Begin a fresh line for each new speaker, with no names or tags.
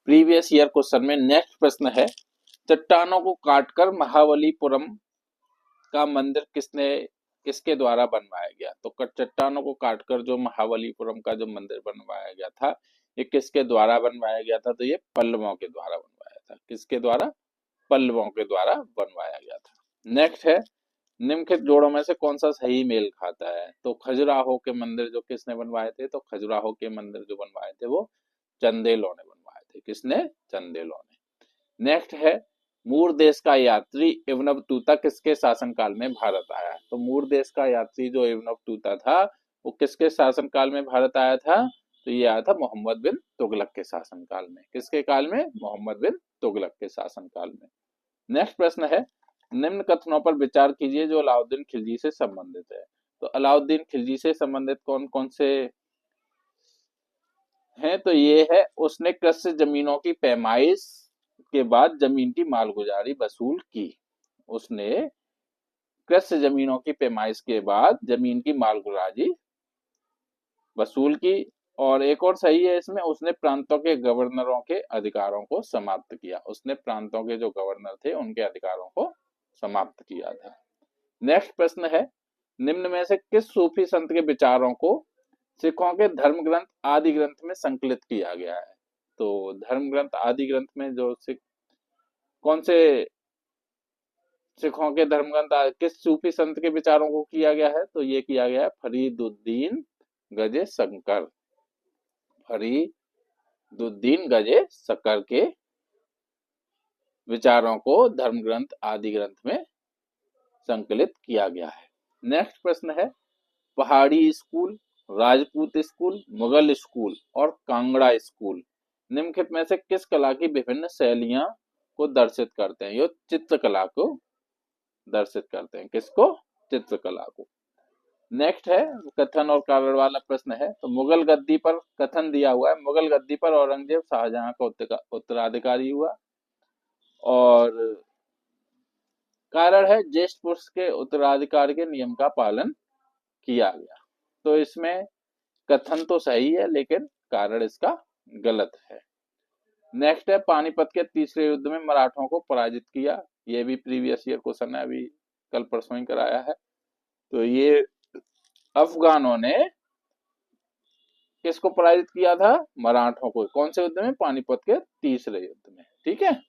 Previous year question में next प्रश्न है, चट्टानों को काटकर महाबलीपुरम का मंदिर किसके द्वारा बनवाया गया। तो चट्टानों को काटकर जो महाबलीपुरम का जो मंदिर बनवाया गया था, ये किसके द्वारा बनवाया गया था। तो ये पल्लवों के द्वारा बनवाया था। किसके द्वारा? पल्लवों के द्वारा बनवाया गया था। नेक्स्ट है, निम्नलिखित जोड़ों में से कौन सा सही मेल खाता है। तो खजुराहो के मंदिर जो किसने बनवाए थे। तो खजुराहो के मंदिर जो बनवाए थे वो चंदेलों ने बनवाए थे। किसने? चंदेलों ने। नेक्स्ट है, मूर देश का यात्री इब्न-बतूता किसके शासनकाल में भारत आया। तो मूर देश का यात्री जो इब्न-बतूता था वो किसके शासनकाल में भारत आया था। तो ये आया था मोहम्मद बिन तुगलक के शासनकाल में। किसके काल में? मोहम्मद बिन तुगलक के शासनकाल में। नेक्स्ट प्रश्न है, निम्न कथनों पर विचार कीजिए जो अलाउद्दीन खिलजी से संबंधित है। तो अलाउद्दीन खिलजी से संबंधित कौन कौन से हैं। तो ये है, उसने कृषि जमीनों की पैमाइश के बाद जमीन की मालगुजारी वसूल की। उसने कृषि जमीनों की पैमाइश के बाद जमीन की मालगुजारी वसूल की। और एक और सही है इसमें, उसने प्रांतों के गवर्नरों के अधिकारों को समाप्त किया। उसने प्रांतों के जो गवर्नर थे उनके अधिकारों को समाप्त किया था। नेक्स्ट प्रश्न है, निम्न में से किस सूफी संत के विचारों को सिखों के धर्म ग्रंथ आदि ग्रंथ में संकलित किया गया है। तो धर्म ग्रंथ आदि ग्रंथ में जो सिख कौन से सिखों के धर्म ग्रंथ किस सूफी संत के विचारों को किया गया है। तो ये किया गया है फरीदुद्दीन गजे शंकर। फरीदुद्दीन गजे शंकर के विचारों को धर्म ग्रंथ आदि ग्रंथ में संकलित किया गया है। नेक्स्ट प्रश्न है, पहाड़ी school, Rajput school, Mughal school और कांगड़ा स्कूल निम्नलिखित में से किस कला की विभिन्न शैलियां को दर्शित करते हैं। ये चित्रकला को दर्शित करते हैं। किसको? चित्रकला को। नेक्स्ट है, कथन और कारण वाला प्रश्न है। तो मुगल गद्दी पर कथन दिया हुआ है, मुगल गद्दी पर औरंगजेब शाहजहां का उत्तराधिकारी हुआ। और कारण है, ज्येष्ठ पुरुष के उत्तराधिकार के नियम का पालन किया गया। तो इसमें कथन तो सही है लेकिन कारण इसका गलत है। नेक्स्ट है, पानीपत के तीसरे युद्ध में मराठों को पराजित किया। ये भी प्रीवियस ईयर क्वेश्चन है, अभी कल परसों ही कराया है। तो ये अफगानों ने किसको पराजित किया था? मराठों को। कौन से युद्ध में? पानीपत के तीसरे युद्ध में। ठीक है।